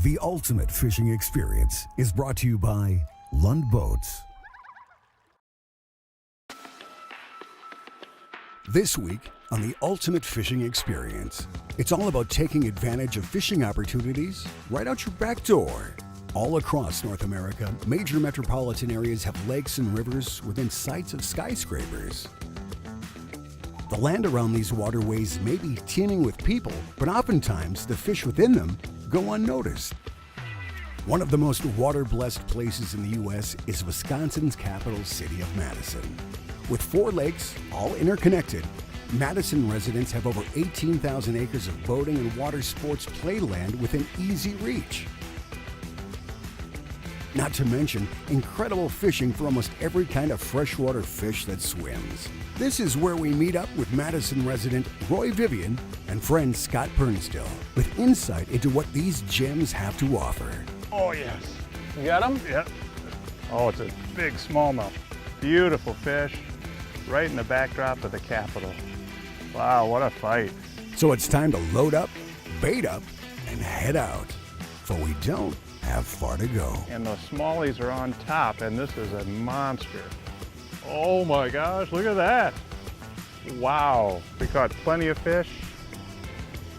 The ultimate fishing experience is brought to you by Lund Boats. This week on the ultimate fishing experience, it's all about taking advantage of fishing opportunities right out your back door. All across North America, major metropolitan areas have lakes and rivers within sights of skyscrapers. The land around these waterways may be teeming with people, but oftentimes the fish within them go unnoticed. One of the most water-blessed places in the U.S. is Wisconsin's capital city of Madison. With 4 lakes, all interconnected, Madison residents have over 18,000 acres of boating and water sports playland within easy reach. Not to mention incredible fishing for almost every kind of freshwater fish that swims. This is where we meet up with Madison resident Roy Vivian and friend Scott Pernstill with insight into what these gems have to offer. Oh yes. You got them? Yep. Oh, it's a big smallmouth. Beautiful fish, right in the backdrop of the Capitol. Wow, what a fight. So it's time to load up, bait up, and head out. For we don't have far to go. And the smallies are on top, and this is a monster. Oh my gosh, look at that. Wow, we caught plenty of fish,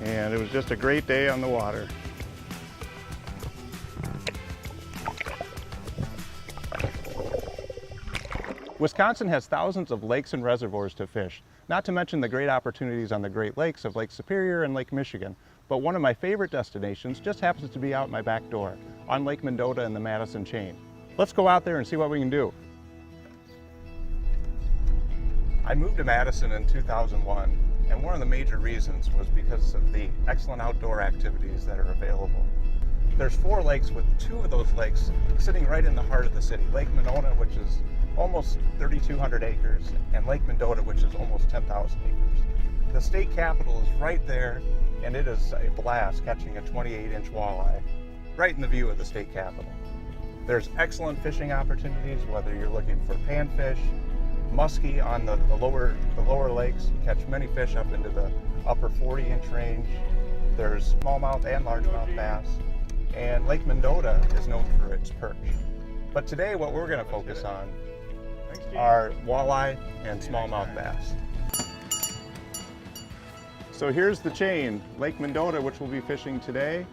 and it was just a great day on the water. Wisconsin has thousands of lakes and reservoirs to fish, not to mention the great opportunities on the Great Lakes of Lake Superior and Lake Michigan. But one of my favorite destinations just happens to be out my back door, on Lake Mendota in the Madison chain. Let's go out there and see what we can do. I moved to Madison in 2001, and one of the major reasons was because of the excellent outdoor activities that are available. There's 4 lakes, with 2 of those lakes sitting right in the heart of the city. Lake Monona, which is almost 3,200 acres, and Lake Mendota, which is almost 10,000 acres. The state capitol is right there, and it is a blast catching a 28-inch walleye right in the view of the state capitol. There's excellent fishing opportunities, whether you're looking for panfish, muskie on the lower lakes. You catch many fish up into the upper 40-inch range. There's smallmouth and largemouth bass, and Lake Mendota is known for its perch. But today what we're going to focus on are walleye and smallmouth bass. So here's the chain, Lake Mendota, which we'll be fishing today,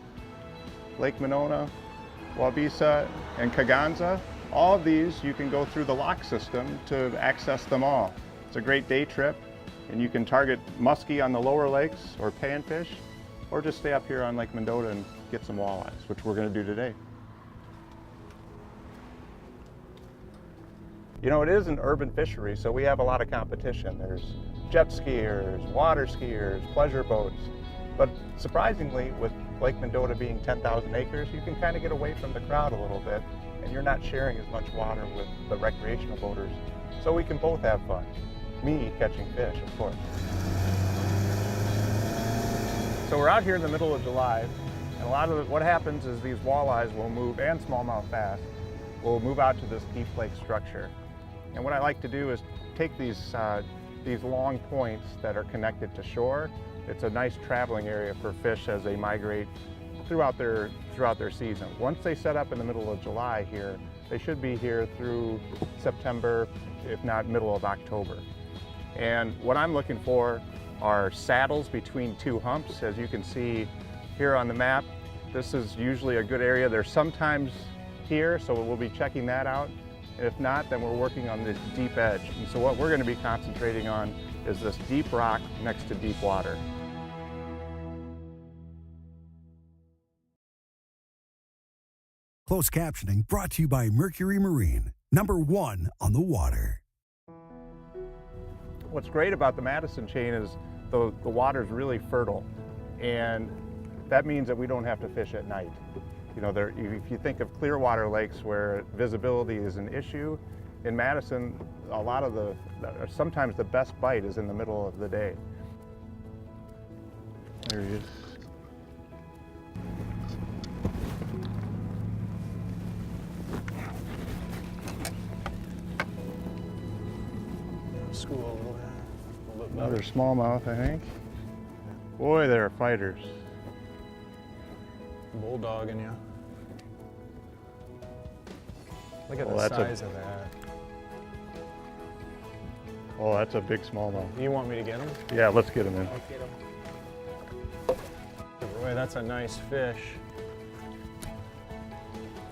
Lake Monona, Waubesa, and Kaganza. All of these, you can go through the lock system to access them all. It's a great day trip, and you can target muskie on the lower lakes or panfish, or just stay up here on Lake Mendota and get some walleyes, which we're going to do today. You know, it is an urban fishery, so we have a lot of competition. There's jet skiers, water skiers, pleasure boats. But surprisingly, with Lake Mendota being 10,000 acres, you can kind of get away from the crowd a little bit, and you're not sharing as much water with the recreational boaters. So we can both have fun. Me catching fish, of course. So we're out here in the middle of July, and a lot of what happens is these walleyes will move, and smallmouth bass, will move out to this deep lake structure. And what I like to do is take these long points that are connected to shore. It's a nice traveling area for fish as they migrate throughout their season. Once they set up in the middle of July here, they should be here through September, if not middle of October. And what I'm looking for are saddles between 2 humps. As you can see here on the map, this is usually a good area. There's sometimes here, so we'll be checking that out. And if not, then we're working on this deep edge. And so what we're going to be concentrating on is this deep rock next to deep water. Closed captioning brought to you by Mercury Marine, #1 on the water. What's great about the Madison chain is the water is really fertile, and that means that we don't have to fish at night. You know, if you think of clear water lakes where visibility is an issue, in Madison, a lot of sometimes the best bite is in the middle of the day. There he is. School a little bit better. Another smallmouth, I think. Boy, they're fighters. bulldogging you. Look at Oh, the that's size of that. Oh, that's a big smallmouth. You want me to get him? Yeah, let's get him in. Let's get him. Roy, that's a nice fish.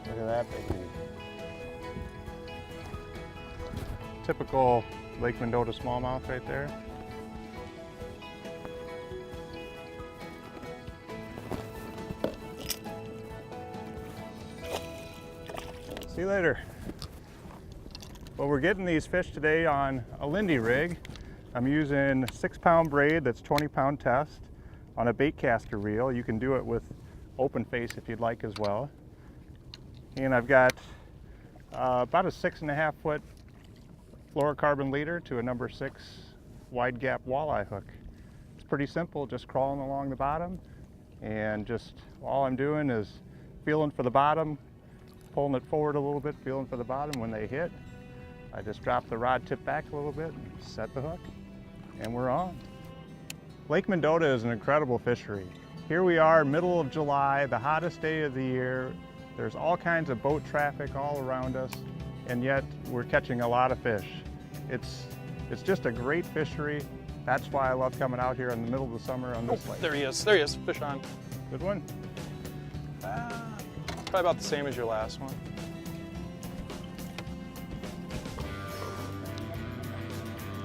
Look at that baby. Typical Lake Mendota smallmouth right there. See you later. Well, we're getting these fish today on a Lindy rig. I'm using 6-pound braid that's 20-pound test on a baitcaster reel. You can do it with open face if you'd like as well. And I've got about a 6.5-foot fluorocarbon leader to a number 6 wide gap walleye hook. It's pretty simple, just crawling along the bottom, and just all I'm doing is feeling for the bottom, pulling it forward a little bit, feeling for the bottom. When they hit, I just drop the rod tip back a little bit and set the hook, and we're on. Lake Mendota is an incredible fishery. Here we are, middle of July, the hottest day of the year. There's all kinds of boat traffic all around us, and yet we're catching a lot of fish. It's just a great fishery. That's why I love coming out here in the middle of the summer on this lake. There he is. There he is. Fish on. Good one. Probably about the same as your last one.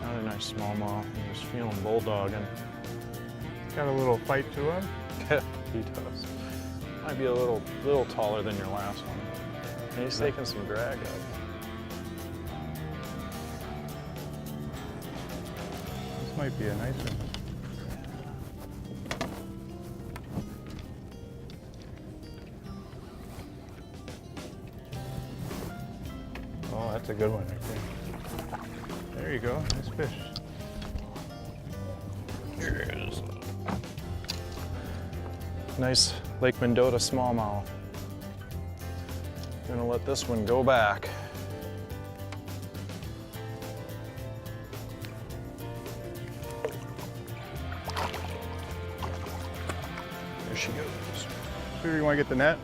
Another nice smallmouth. I'm just feeling bulldogging. Got a little fight to him. He does. Might be a little taller than your last one. And he's taking some drag up. This might be a nice one. Oh, that's a good one right there. There you go, nice fish. Here it is. Nice Lake Mendota smallmouth. Gonna let this one go back. There she goes. Sure you want to get the net?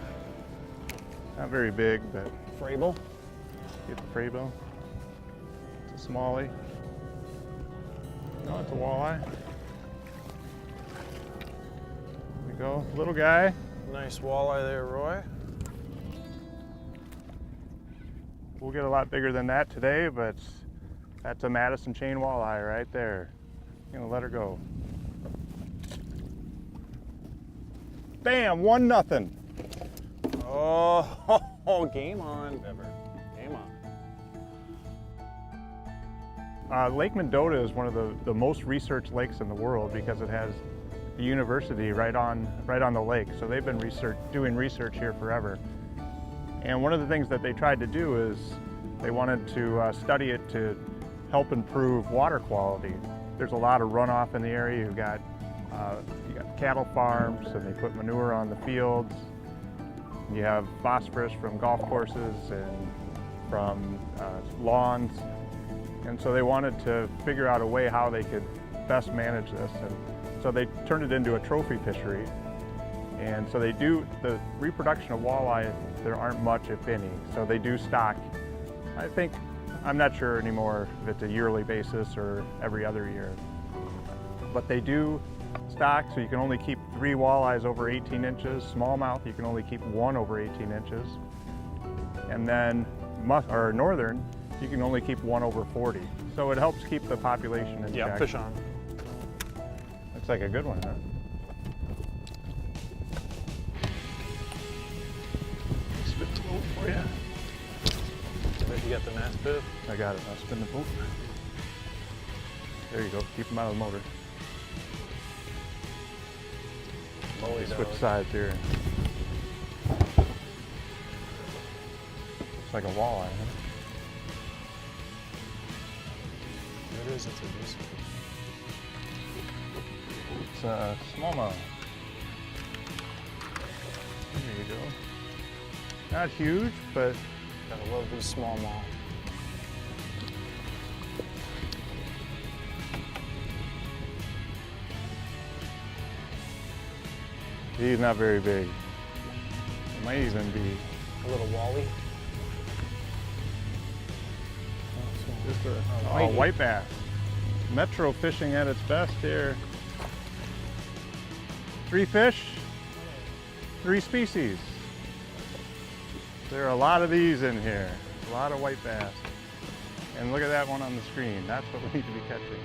Not very big, but Frable. get the Frabo. It's a smallie. No, it's a walleye. There we go, little guy. Nice walleye there, Roy. We'll get a lot bigger than that today, but that's a Madison chain walleye right there. I'm gonna let her go. Bam, 1-0. Oh, game on, Bever. Game on. Lake Mendota is one of the most researched lakes in the world because it has the university right on the lake. So they've been doing research here forever. And one of the things that they tried to do is they wanted to study it to help improve water quality. There's a lot of runoff in the area. You got cattle farms, and they put manure on the fields. You have phosphorus from golf courses and from lawns. And so they wanted to figure out a way how they could best manage this. And so they turned it into a trophy fishery. And so they do, the reproduction of walleye, there aren't much, if any. So they do stock. I'm not sure anymore if it's a yearly basis or every other year. But they do stock, so you can only keep 3 walleyes over 18 inches. Smallmouth, you can only keep 1 over 18 inches. And then northern, you can only keep 1 over 40. So it helps keep the population in check. Yeah, fish on. Looks like a good one, huh? Spin the boat for you. Did you get the net, Viv? I got it. I'll spin the boat. There you go. Keep them out of the motor. Holy Switch dog. sides here. Looks like a walleye, huh? It is, it's a decent. It's a smallmouth. There you go. Not huge, but Gotta love these smallmouth. he's not very big. Might even be A little wally. just a white bass. Metro fishing at its best here. 3 fish, 3 species. There are a lot of these in here. A lot of white bass. And look at that one on the screen. That's what we need to be catching.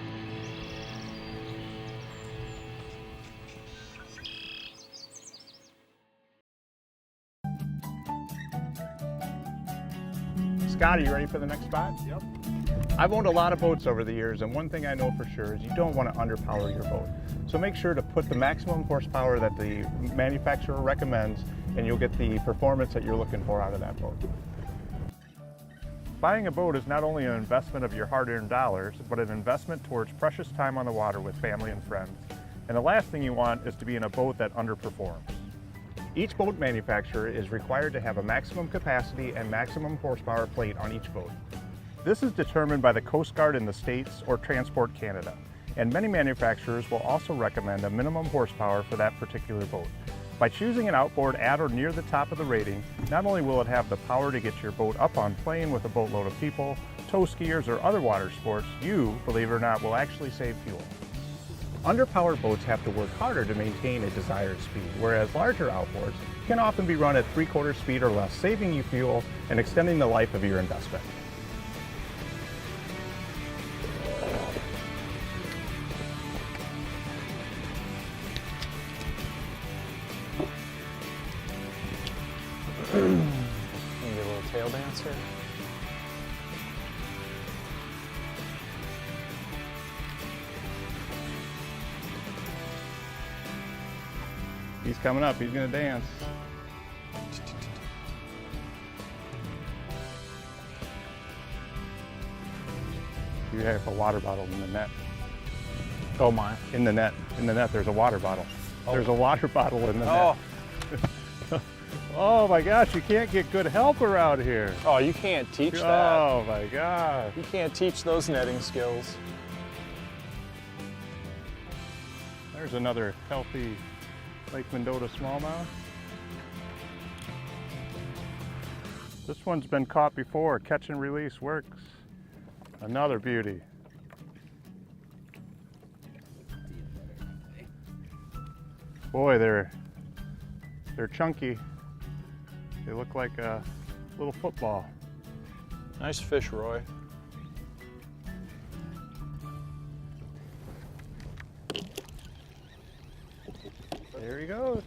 Scott, are you ready for the next spot? Yep. I've owned a lot of boats over the years, and one thing I know for sure is you don't want to underpower your boat. So make sure to put the maximum horsepower that the manufacturer recommends, and you'll get the performance that you're looking for out of that boat. Buying a boat is not only an investment of your hard-earned dollars, but an investment towards precious time on the water with family and friends. And the last thing you want is to be in a boat that underperforms. Each boat manufacturer is required to have a maximum capacity and maximum horsepower plate on each boat. This is determined by the Coast Guard in the States or Transport Canada, and many manufacturers will also recommend a minimum horsepower for that particular boat. By choosing an outboard at or near the top of the rating, not only will it have the power to get your boat up on plane with a boatload of people, tow skiers, or other water sports, you, believe it or not, will actually save fuel. Underpowered boats have to work harder to maintain a desired speed, whereas larger outboards can often be run at 3/4 speed or less, saving you fuel and extending the life of your investment. Maybe a little tail dancer. He's coming up, he's gonna dance. You have a water bottle in the net. Oh my. In the net, there's a water bottle. Oh. There's a water bottle in the Oh. net. Oh my gosh, you can't get good help around here. Oh, you can't teach that. Oh my gosh. You can't teach those netting skills. There's another healthy Lake Mendota smallmouth. This one's been caught before. Catch and release works. Another beauty. Boy, they're chunky. They look like a little football. Nice fish, Roy. There he goes.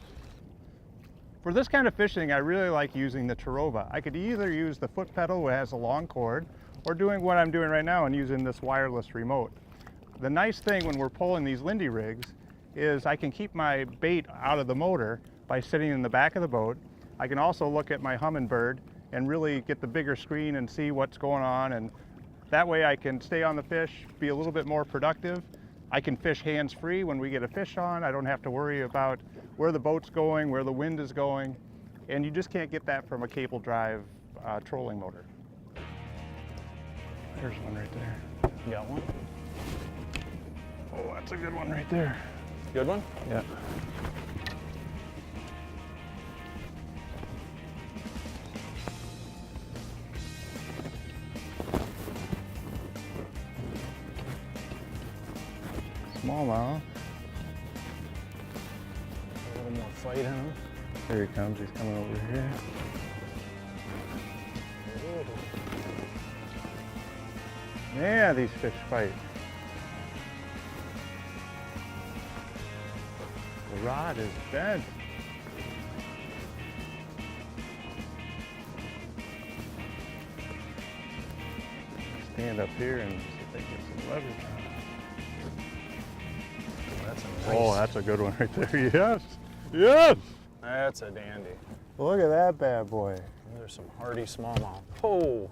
For this kind of fishing, I really like using the Terova. I could either use the foot pedal, which has a long cord, or doing what I'm doing right now and using this wireless remote. The nice thing when we're pulling these Lindy rigs is I can keep my bait out of the motor by sitting in the back of the boat. I can also look at my Humminbird and really get the bigger screen and see what's going on, and that way I can stay on the fish, be a little bit more productive. I can fish hands-free when we get a fish on. I don't have to worry about where the boat's going, where the wind is going, and you just can't get that from a cable drive trolling motor. There's one right there. You got one? Oh, that's a good one right there. Good one? Yeah. Smallmouth. A little more fight in him. Here he comes. He's coming over here. Yeah, these fish fight. The rod is bent. Stand up here and see if I can get some leverage on it. That's a nice. Oh, that's a good one right there. Yes. Yes. That's a dandy. Look at that bad boy. There's some hardy smallmouth. Oh.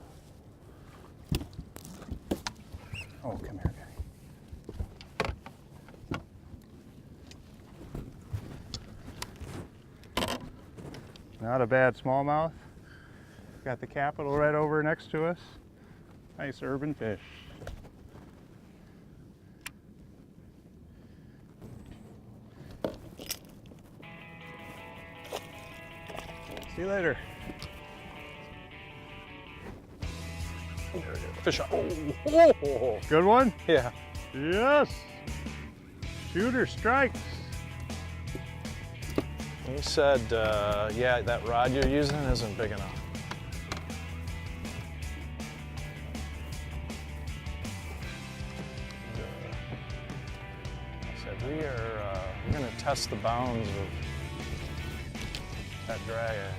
Oh, come here, Daddy. Not a bad smallmouth. Got the Capitol right over next to us. Nice urban fish. See you later. Fish on. Oh. Good one? Yeah. Yes. Shooter strikes. He said, yeah, that rod you're using isn't big enough. I said, we're going to test the bounds of that drag edge.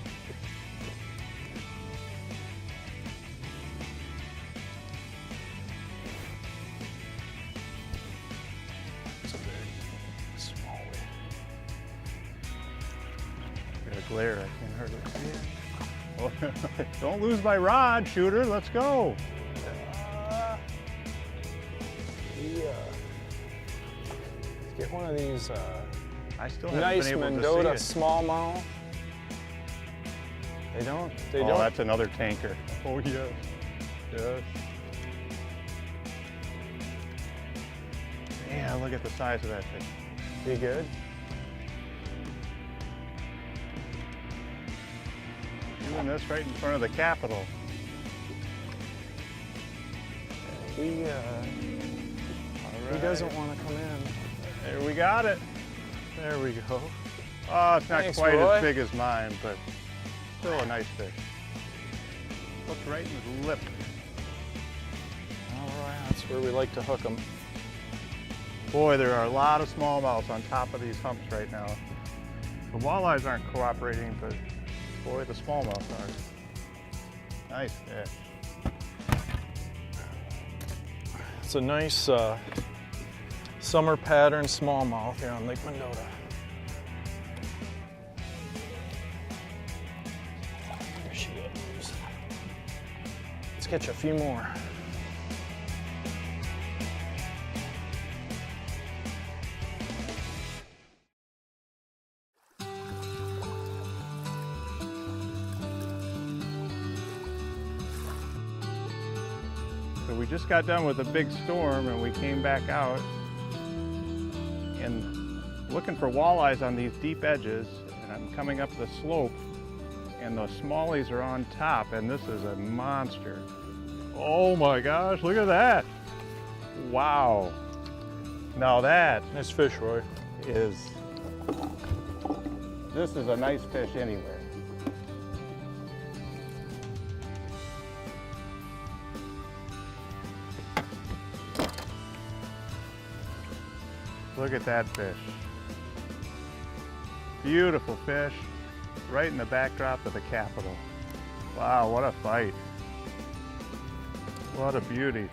It's a big, small Got a glare, I can't hardly see it. Oh, don't lose my rod, shooter. Let's go. Get one of these I still haven't nice been able Mendota to see it. smallmouth. They don't. Oh, that's another tanker. Oh, yes. Yes. Yeah, look at the size of that fish. Be good. Doing this right in front of the Capitol. He doesn't want to come in. There, we got it. There we go. Oh, it's not Thanks, quite Roy. as big as mine, but still a nice fish. Hooked right in the lip. All right, that's where we like to hook them. Boy, there are a lot of smallmouths on top of these humps right now. The walleyes aren't cooperating, but boy, the smallmouths are. Nice fish. It's a nice summer pattern smallmouth here on Lake Mendota. There she goes. Let's catch a few more. So we just got done with a big storm and we came back out and looking for walleyes on these deep edges, and I'm coming up the slope and the smallies are on top, and this is a monster. Oh my gosh, look at that. Wow. Now that Nice fish, Roy. is, this is a nice fish anywhere. Look at that fish. Beautiful fish, right in the backdrop of the Capitol. Wow, what a fight. What a beauty.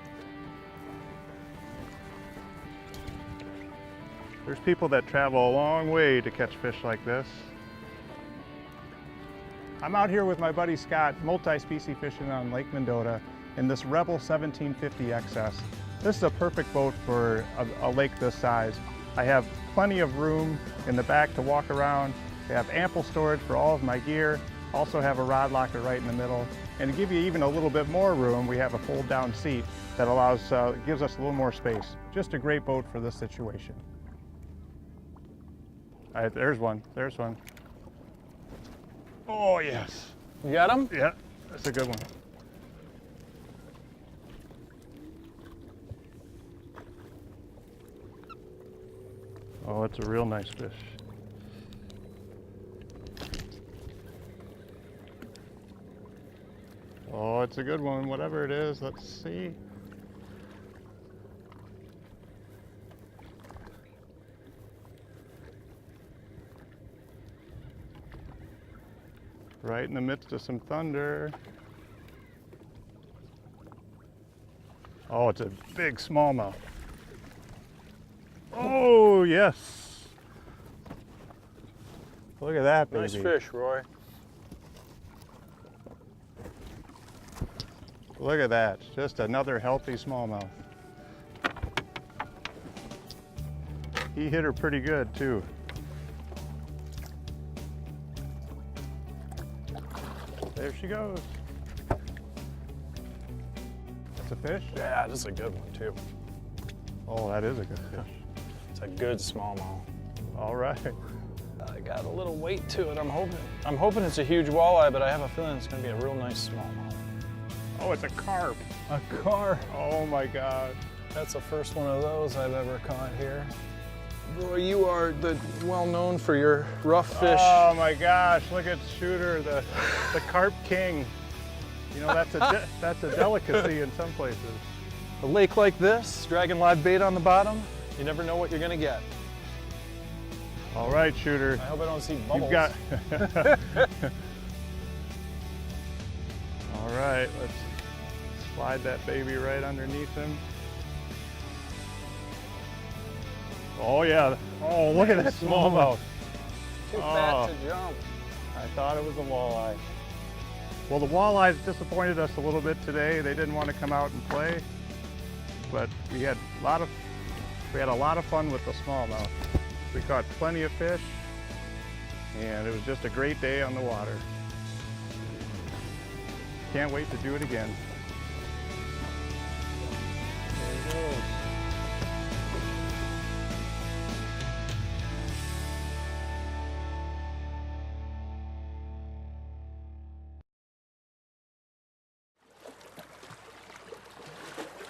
There's people that travel a long way to catch fish like this. I'm out here with my buddy Scott, multi-species fishing on Lake Mendota in this Rebel 1750 XS. This is a perfect boat for a lake this size. I have plenty of room in the back to walk around. I have ample storage for all of my gear. Also have a rod locker right in the middle. And to give you even a little bit more room, we have a fold down seat that allows, gives us a little more space. Just a great boat for this situation. All right, there's one, there's one. Oh yes. You got him? Yeah, that's a good one. Oh, it's a real nice fish. Oh, it's a good one, whatever it is. Let's see. Right in the midst of some thunder. Oh, it's a big smallmouth. Oh, yes. Look at that, baby. Nice fish, Roy. Look at that. Just another healthy smallmouth. He hit her pretty good, too. There she goes. That's a fish? Yeah, this is a good one, too. Oh, that is a good fish. It's a good smallmouth. All right. I got got a little weight to it. I'm hoping it's a huge walleye, but I have a feeling it's gonna be a real nice smallmouth. Oh, it's a carp. A carp. Oh my God. That's the first one of those I've ever caught here. Boy, you are well known for your rough fish. Oh my gosh, look at Shooter, the carp king. You know, that's a delicacy in some places. A lake like this, dragging live bait on the bottom, you never know what you're gonna get. All right, Shooter. I hope I don't see bubbles. You've got. All right, let's slide that baby right underneath him. Oh yeah. Oh, look at that smallmouth. Too fat to jump. I thought it was a walleye. Well, the walleyes disappointed us a little bit today. They didn't want to come out and play, but we had a lot of fun with the smallmouth. We caught plenty of fish, and it was just a great day on the water. Can't wait to do it again. There it goes.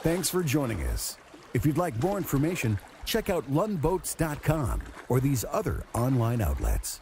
Thanks for joining us. If you'd like more information, check out lundboats.com or these other online outlets.